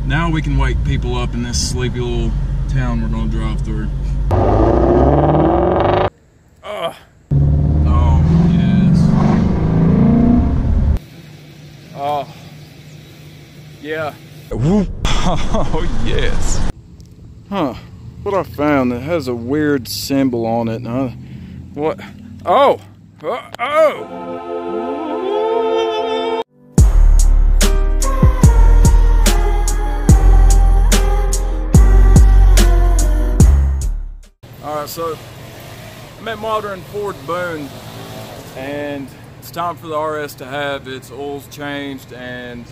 Now we can wake people up in this sleepy little town we're gonna drive through. Oh, yes. Oh, yeah. Oh, yes. Huh. What I found, it has a weird symbol on it. What? Oh! Oh! Alright, so I'm at Modern Ford Boone, and it's time for the RS to have its oils changed and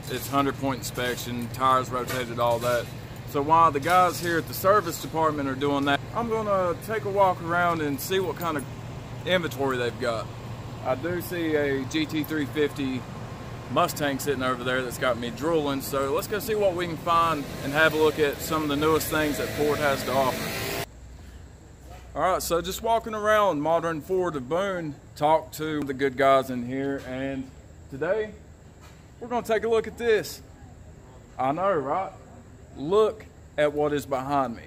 its 100-point inspection, tires rotated, all that. So while the guys here at the service department are doing that, I'm gonna take a walk around and see what kind of inventory they've got. I do see a GT-350 Mustang sitting over there that's got me drooling, so let's go see what we can find and have a look at some of the newest things that Ford has to offer. Alright, so just walking around Modern Ford of Boone, talk to the good guys in here, and today we're going to take a look at this. I know, right? Look at what is behind me.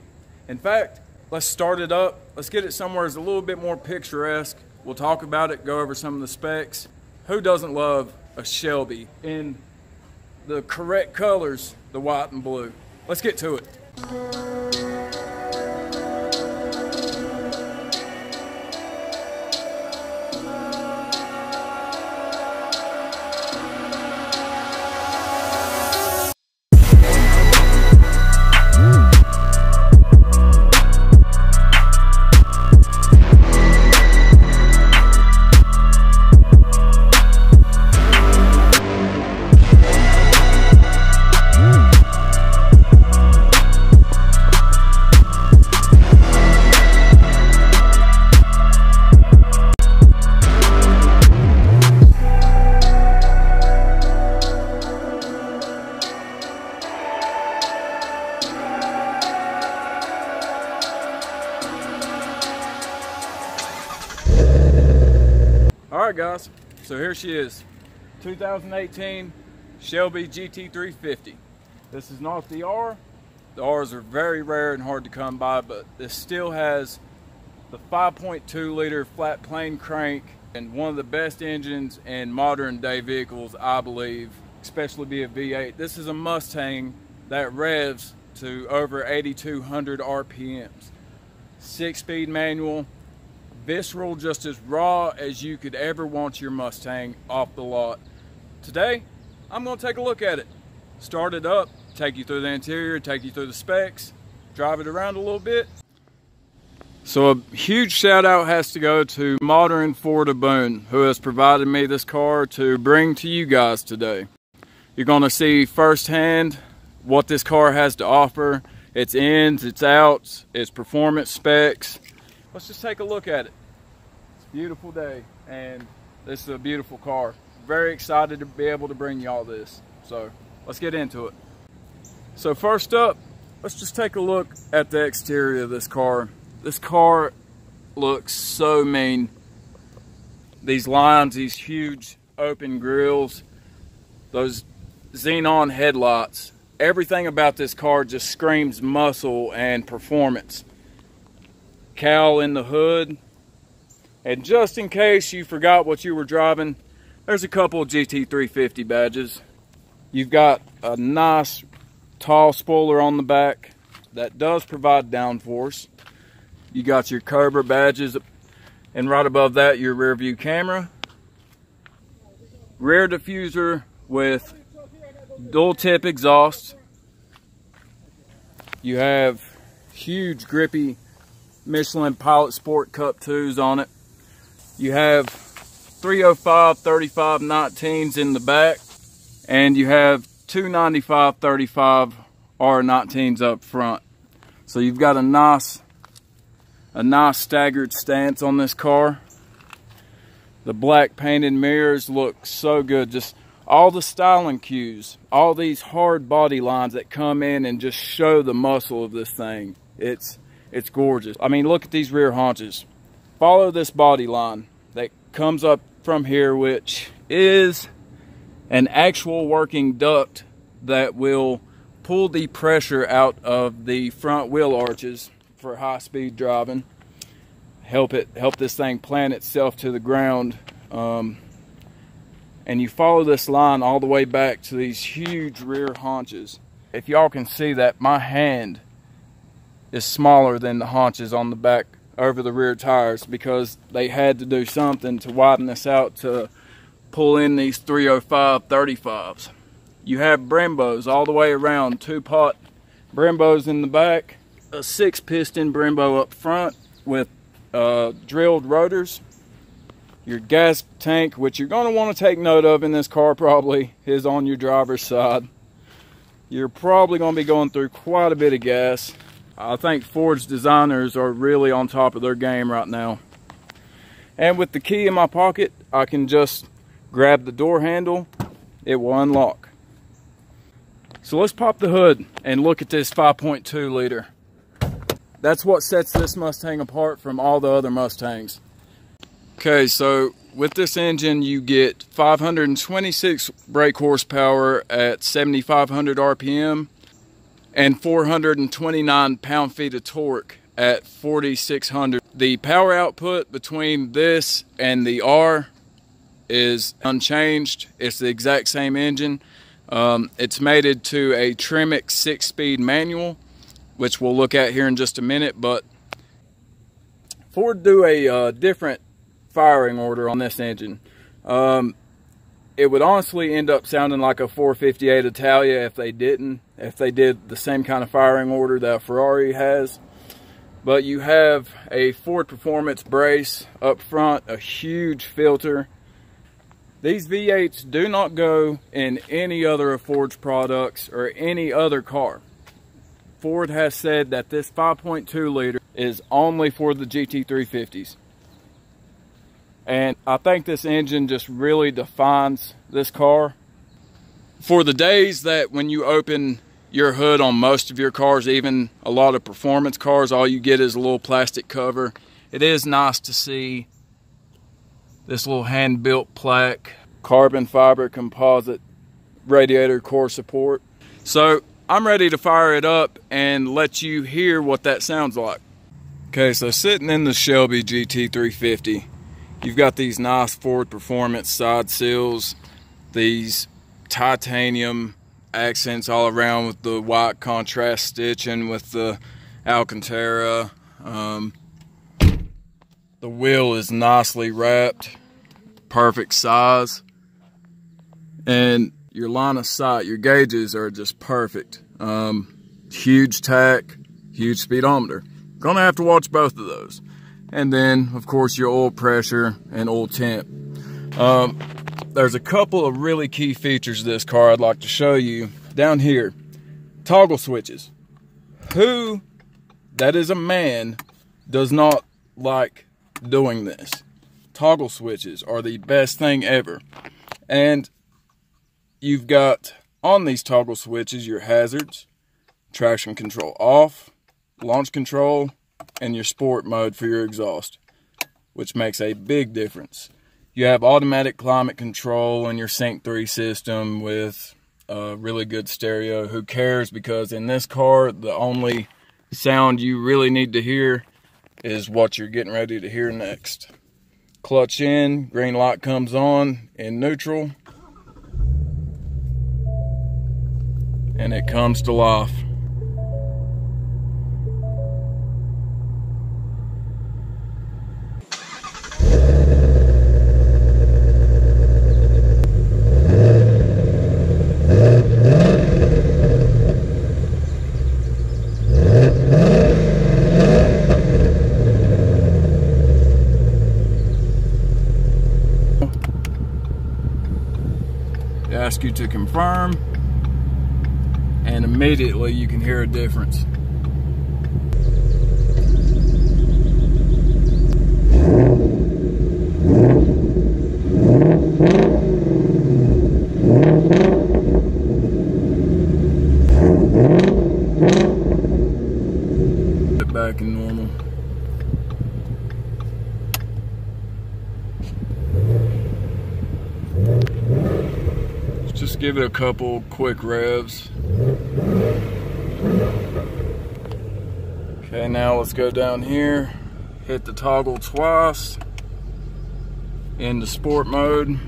In fact, let's start it up. Let's get it somewhere that's a little bit more picturesque. We'll talk about it, go over some of the specs. Who doesn't love a Shelby in the correct colors, the white and blue? Let's get to it. Alright guys, so here she is, 2018 Shelby GT-350. This is not the R. The R's are very rare and hard to come by, but this still has the 5.2 liter flat plane crank and one of the best engines in modern day vehicles, I believe, especially be a V8. This is a Mustang that revs to over 8,200 RPMs. 6-speed manual. Visceral, just as raw as you could ever want your Mustang off the lot. Today, I'm going to take a look at it. Start it up, take you through the interior, take you through the specs, drive it around a little bit. So a huge shout out has to go to Modern Ford of Boone, who has provided me this car to bring to you guys today. You're going to see firsthand what this car has to offer, its ins, its outs, its performance specs. Let's just take a look at it. It's a beautiful day, and this is a beautiful car. Very excited to be able to bring you all this. So let's get into it. So first up, let's just take a look at the exterior of this car. This car looks so mean. These lines, these huge open grills, those xenon headlights, everything about this car just screams muscle and performance. Cowl in the hood, and just in case you forgot what you were driving, there's a couple of GT350 badges. You've got a nice tall spoiler on the back that does provide downforce. You got your Cobra badges, and right above that your rear view camera, rear diffuser with dual tip exhaust. You have huge grippy Michelin Pilot Sport Cup 2s on it. You have 305 35 19s in the back, and you have two 95 35 R19s up front. So you've got a nice staggered stance on this car. The black painted mirrors look so good. Just all the styling cues, all these hard body lines that come in and just show the muscle of this thing. It's gorgeous. I mean, look at these rear haunches. Follow this body line that comes up from here, which is an actual working duct that will pull the pressure out of the front wheel arches for high-speed driving. Help this thing plant itself to the ground. And you follow this line all the way back to these huge rear haunches. If y'all can see that, my hand is smaller than the haunches on the back over the rear tires, because they had to do something to widen this out to pull in these 305 35s. You have Brembos all the way around, 2-pot Brembos in the back, a 6-piston Brembo up front with drilled rotors. Your gas tank, which you're going to want to take note of in this car probably, is on your driver's side. You're probably going to be going through quite a bit of gas. I think Ford's designers are really on top of their game right now. And with the key in my pocket, I can just grab the door handle. It will unlock. So let's pop the hood and look at this 5.2 liter. That's what sets this Mustang apart from all the other Mustangs. Okay, so with this engine you get 526 brake horsepower at 7,500 RPM and 429 pound-feet of torque at 4,600. The power output between this and the R is unchanged. It's the exact same engine. It's mated to a Tremec 6-speed manual, which we'll look at here in just a minute, but Ford do a different firing order on this engine. It would honestly end up sounding like a 458 Italia if they did the same kind of firing order that Ferrari has. But you have a Ford Performance brace up front, a huge filter. These V8s do not go in any other of Ford's products or any other car. Ford has said that this 5.2 liter is only for the GT350s. And I think this engine just really defines this car. For the days that when you open your hood on most of your cars, even a lot of performance cars, all you get is a little plastic cover. It is nice to see this little hand-built plaque, carbon fiber composite radiator core support. So I'm ready to fire it up and let you hear what that sounds like. Okay, so sitting in the Shelby GT-350, you've got these nice Ford Performance side sills, these titanium accents all around with the white contrast stitching with the Alcantara. The wheel is nicely wrapped, perfect size, and your line of sight, your gauges are just perfect. Huge tach, huge speedometer. Gonna have to watch both of those. And then, of course, your oil pressure and oil temp. There's a couple of really key features of this car I'd like to show you. Down here, toggle switches. Who, that is a man, does not like doing this? Toggle switches are the best thing ever. And you've got on these toggle switches your hazards, traction control off, launch control, and your sport mode for your exhaust, which makes a big difference. You have automatic climate control and your Sync 3 system with a really good stereo. Who cares? Because in this car, the only sound you really need to hear is what you're getting ready to hear next. Clutch in, green light comes on in neutral, and it comes to life. Ask you to confirm, and immediately you can hear a difference. Get back in normal. Just give it a couple quick revs. Okay, now let's go down here, hit the toggle twice into sport mode.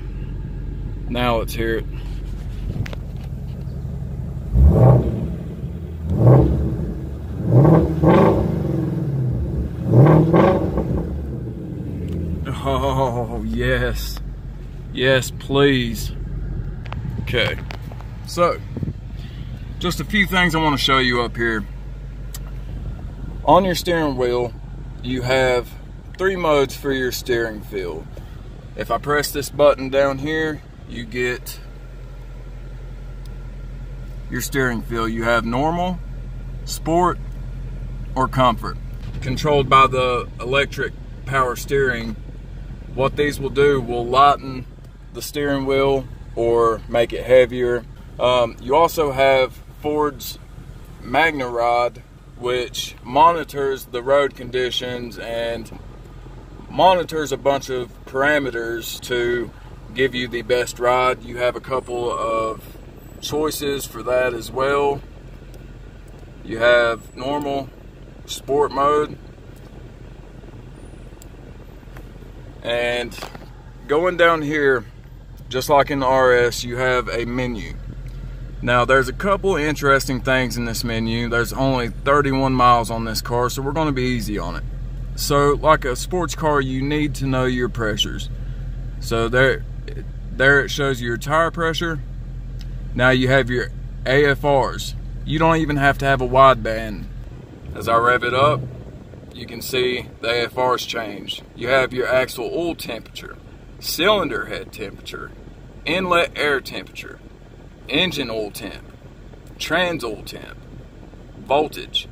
Now let's hear it. Oh, yes. Yes, please. Okay, so just a few things I want to show you up here. On your steering wheel, you have 3 modes for your steering feel. If I press this button down here, you get your steering feel. You have normal, sport, or comfort. Controlled by the electric power steering. What these will do will lighten the steering wheel or make it heavier. You also have Ford's Magna Rod, which monitors the road conditions and monitors a bunch of parameters to give you the best ride. You have a couple of choices for that as well. You have normal, sport mode, and going down here, just like in the RS, you have a menu. Now there's a couple interesting things in this menu. There's only 31 miles on this car, so we're going to be easy on it. So like a sports car, you need to know your pressures. So there it shows you your tire pressure. Now you have your AFRs. You don't even have to have a wideband. As I rev it up, you can see the AFRs change. You have your axle oil temperature, cylinder head temperature, inlet air temperature, engine oil temp, trans oil temp, voltage.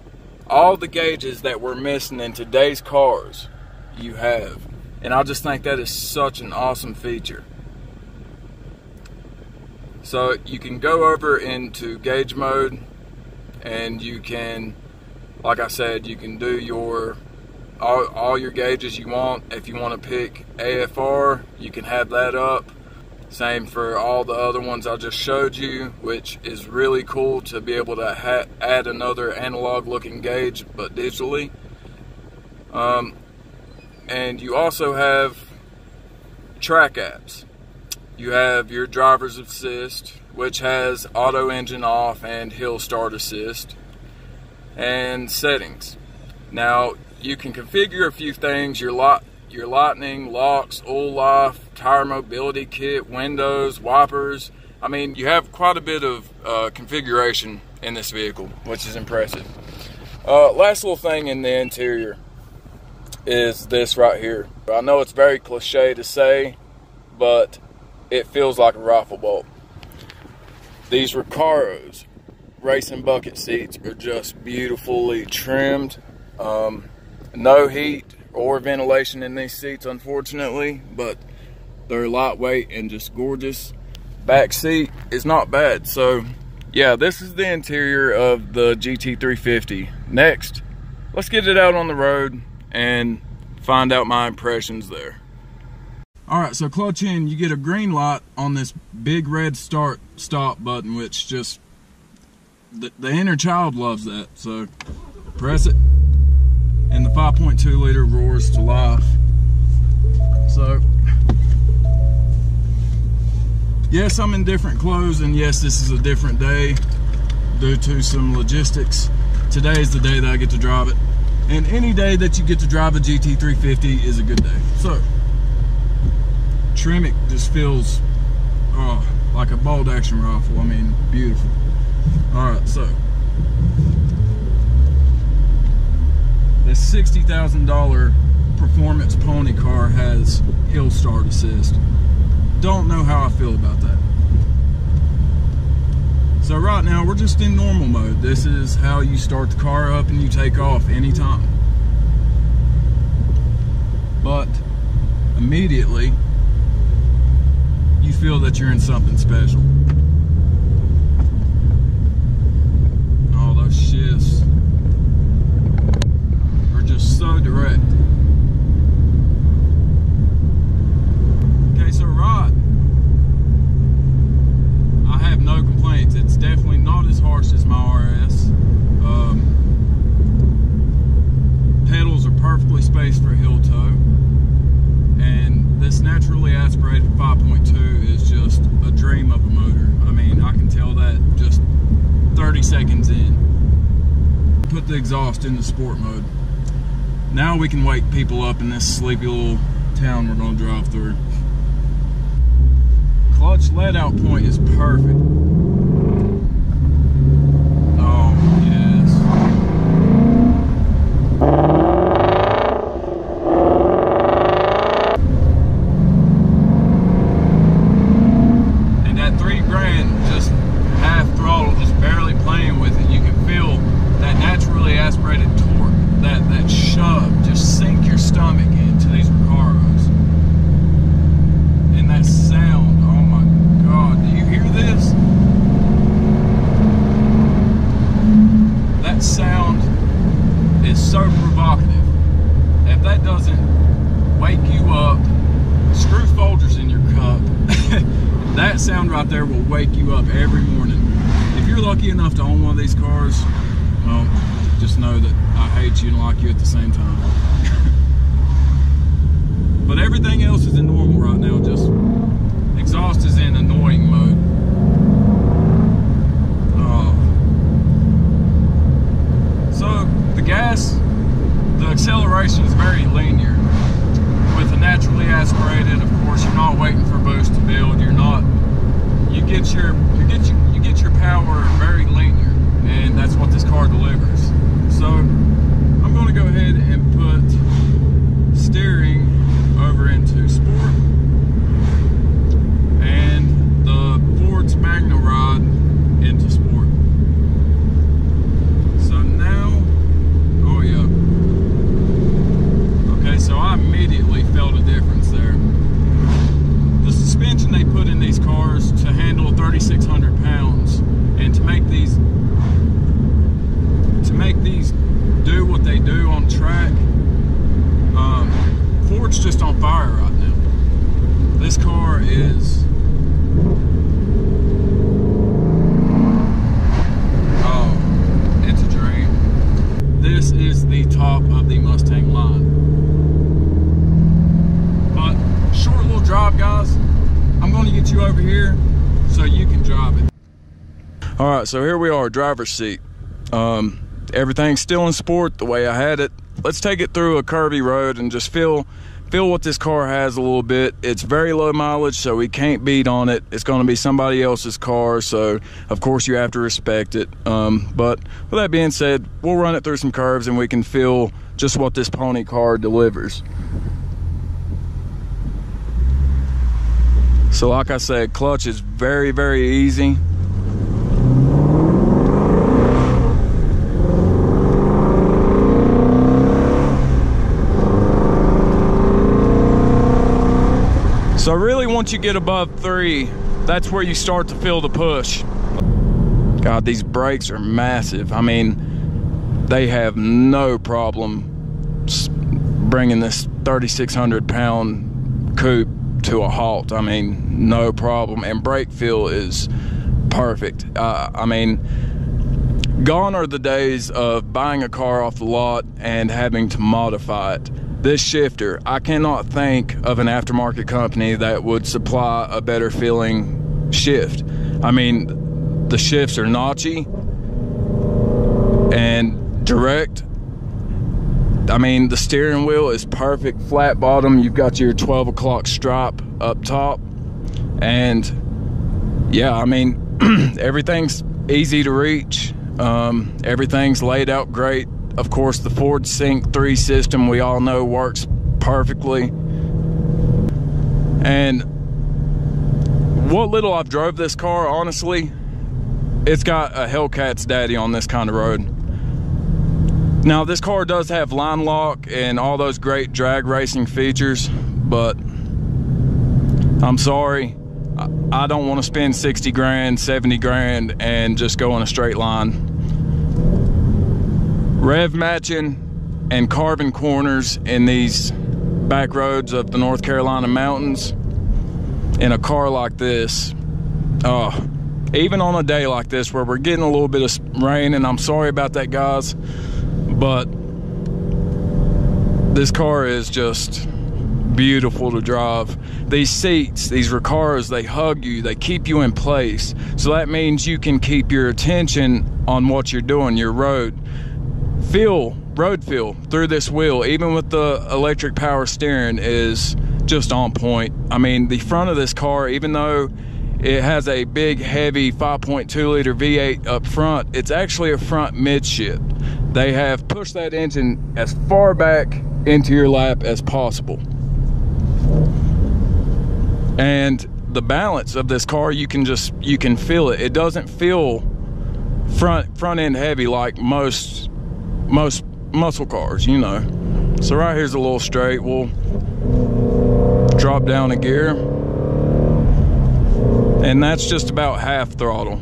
All the gauges that we're missing in today's cars, you have. And I just think that is such an awesome feature. So you can go over into gauge mode, and you can, like I said, you can do your all your gauges you want. If you want to pick AFR, you can have that up. Same for all the other ones I just showed you, which is really cool to be able to add another analog looking gauge but digitally. And you also have track apps. You have your driver's assist, which has auto engine off and hill start assist, and settings. Now you can configure a few things: your lightning, locks, oil life, tire mobility kit, windows, wipers. I mean, you have quite a bit of configuration in this vehicle, which is impressive. Last little thing in the interior is this right here. I know it's very cliche to say, but it feels like a rifle bolt. These Recaro's racing bucket seats are just beautifully trimmed. No heat or ventilation in these seats, unfortunately, but they're lightweight and just gorgeous. Back seat is not bad. So yeah, this is the interior of the GT350. Next, let's get it out on the road and find out my impressions there. All right, so clutch in, you get a green light on this big red start stop button, which just, the inner child loves that. So press it, and the 5.2 liter roars to life. So yes, I'm in different clothes, and yes, this is a different day due to some logistics. Today is the day that I get to drive it, and any day that you get to drive a GT350 is a good day. So trim, it just feels like a bolt action rifle. I mean, beautiful. All right, so this $60,000 performance pony car has hill start assist. Don't know how I feel about that. So right now we're just in normal mode. This is how you start the car up and you take off anytime. But immediately you feel that you're in something special. Oh, those shifts are just so direct. Okay, so ride, I have no complaints. It's definitely not as harsh as my RS. 30 seconds in. Put the exhaust into sport mode. Now we can wake people up in this sleepy little town we're gonna drive through. Clutch let out point is perfect. Oh, yes. And that 3 grand, just half throttle, just barely playing with it. You can feel that naturally aspirated torque, that shove, just sink your stomach into these Recaros. And that sound, oh my God, do you hear this? That sound is so provocative. If that doesn't wake you up, screw Folgers in your cup. That sound right there will wake you up every morning. If you're lucky enough to own one of these cars, well, just know that I hate you and like you at the same time. But everything else is in normal right now, just exhaust is in annoying mode. So the gas, the acceleration is very linear. With a naturally aspirated, of course, you're not waiting for boost to build. You're not. You get your power very linear, and that's what this car delivers. So I'm going to go ahead and put steering over into sport, and the Ford's Magna rod into sport. So now, oh yeah. Okay, so I immediately felt a difference there. The suspension they put in these cars to handle 3,600 pounds and to make these do what they do on track, Ford's just on fire right now. This car is, oh, it's a dream. This is the top of the Mustang line. But short little drive, guys. I'm going to get you over here so you can drive it. All right, so here we are, driver's seat. Everything's still in sport the way I had it. Let's take it through a curvy road and just feel what this car has a little bit. It's very low mileage, so we can't beat on it. It's going to be somebody else's car, so of course you have to respect it. But with that being said, we'll run it through some curves and we can feel just what this pony car delivers. So like I said, clutch is very, very easy. So really, once you get above 3, that's where you start to feel the push. God, these brakes are massive. I mean, they have no problem bringing this 3,600 pound coupe to a halt. I mean, no problem. And brake feel is perfect. I mean, gone are the days of buying a car off the lot and having to modify it. This shifter, I cannot think of an aftermarket company that would supply a better feeling shift. I mean, the shifts are notchy and direct. I mean, the steering wheel is perfect, flat bottom. You've got your 12 o'clock stripe up top. And yeah, I mean, everything's easy to reach. Everything's laid out great. Of course, the Ford Sync 3 system we all know works perfectly. And what little I've drove this car, honestly, it's got a Hellcat's daddy on this kind of road. Now, this car does have line lock and all those great drag racing features, but I'm sorry, I don't want to spend 60 grand, 70 grand and just go in a straight line. Rev matching and carving corners in these back roads of the North Carolina mountains in a car like this, even on a day like this where we're getting a little bit of rain, and I'm sorry about that, guys, but this car is just beautiful to drive. These seats, these Recaras, they hug you, they keep you in place. So that means you can keep your attention on what you're doing, your road feel through this wheel, even with the electric power steering, is just on point. I mean, the front of this car, even though it has a big, heavy 5.2 liter V8 up front, it's actually a front midship. They have pushed that engine as far back into your lap as possible. And the balance of this car, you can feel it. It doesn't feel front end heavy like most muscle cars, you know. So right here's a little straight. We'll drop down a gear, and that's just about half throttle.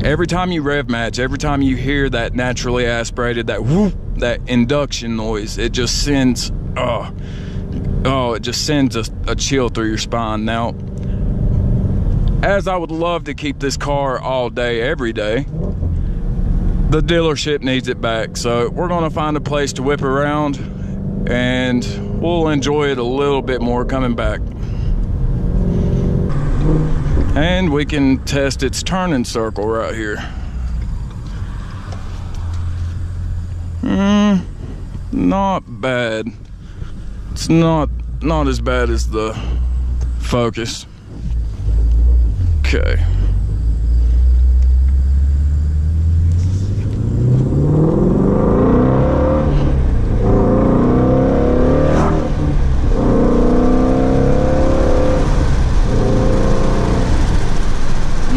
Every time you rev match, every time you hear that naturally aspirated, that whoop, that induction noise, it just sends it just sends a chill through your spine. Now, as I would love to keep this car all day, every day, the dealership needs it back. So we're gonna find a place to whip around, and we'll enjoy it a little bit more coming back. And we can test its turning circle right here. Not bad. It's not as bad as the Focus. Okay.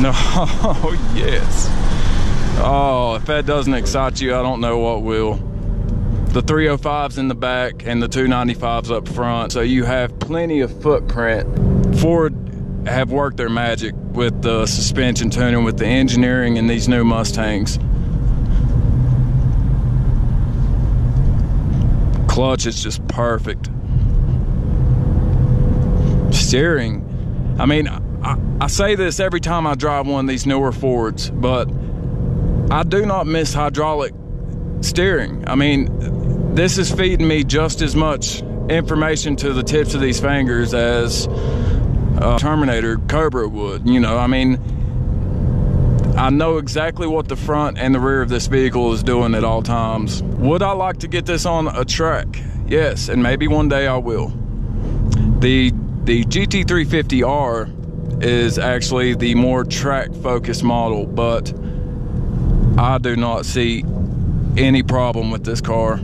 No, yes. Oh, if that doesn't excite you, I don't know what will. The 305's in the back and the 295's up front, so you have plenty of footprint. Ford have worked their magic with the suspension tuning, with the engineering in these new Mustangs. Clutch is just perfect. Steering, I mean, I say this every time I drive one of these newer Fords, but I do not miss hydraulic steering. I mean, this is feeding me just as much information to the tips of these fingers as Terminator Cobra would. You know, I mean, I know exactly what the front and the rear of this vehicle is doing at all times. Would I like to get this on a track? Yes, and maybe one day I will. The GT350R is actually the more track focused model, but I do not see any problem with this car.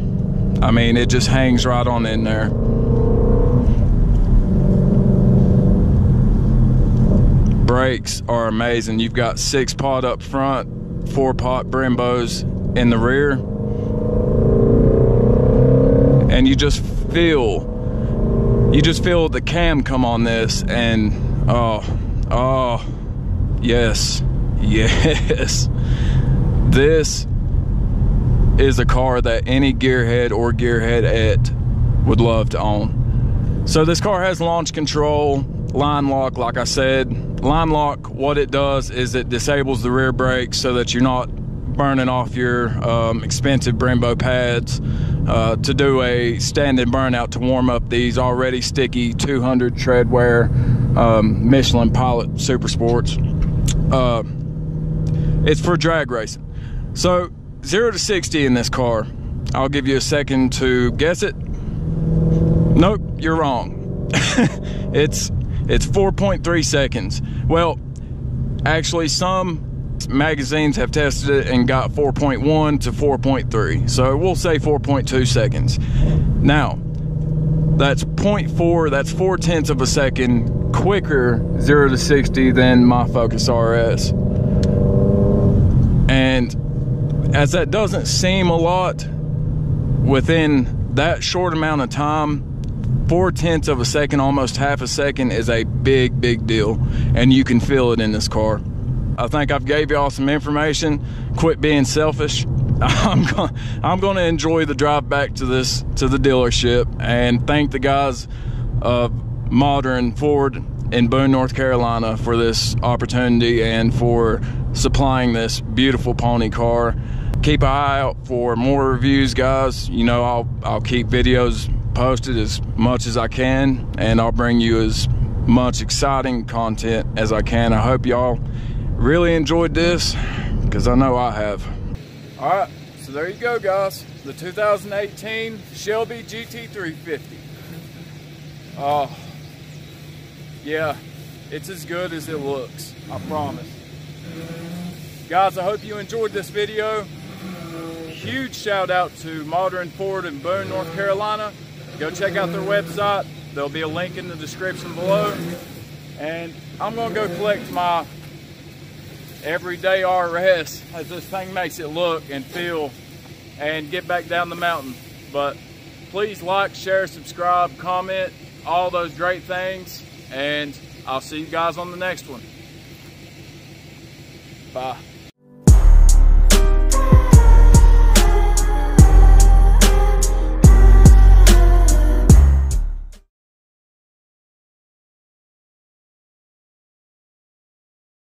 I mean, it just hangs right on in there. Brakes are amazing. You've got 6-pot up front, 4-pot Brembos in the rear, and you just feel the cam come on this, and oh yes, this is a car that any gearhead or gearheadette would love to own. So this car has launch control, line lock. Like I said, line lock, what it does is it disables the rear brakes so that you're not burning off your expensive Brembo pads to do a standing burnout to warm up these already sticky 200 tread wear Michelin Pilot Super Sports. It's for drag racing. So 0 to 60 in this car, I'll give you a second to guess it. Nope, you're wrong. It's 4.3 seconds. Well, actually, some magazines have tested it and got 4.1 to 4.3. So we'll say 4.2 seconds. Now, that's 0.4, that's 0.4 of a second quicker 0 to 60 than my Focus RS. And as that doesn't seem a lot, within that short amount of time, 0.4 of a second, almost half a second, is a big deal, and you can feel it in this car. I think I've gave y'all some information. Quit being selfish. I'm gonna enjoy the drive back to the dealership and thank the guys of Modern Ford in Boone, North Carolina for this opportunity and for supplying this beautiful pony car. Keep an eye out for more reviews, guys. You know, I'll keep videos posted as much as I can, and I'll bring you as much exciting content as I can. I hope y'all really enjoyed this, because I know I have. All right, so there you go, guys. The 2018 Shelby GT-350. Oh, yeah, it's as good as it looks, I promise. Guys, I hope you enjoyed this video. Huge shout out to Modern Ford in Boone, North Carolina. Go check out their website. There'll be a link in the description below. And I'm gonna go collect my everyday RS as this thing makes it look and feel, and get back down the mountain. But please like, share, subscribe, comment, all those great things, and I'll see you guys on the next one. Bye.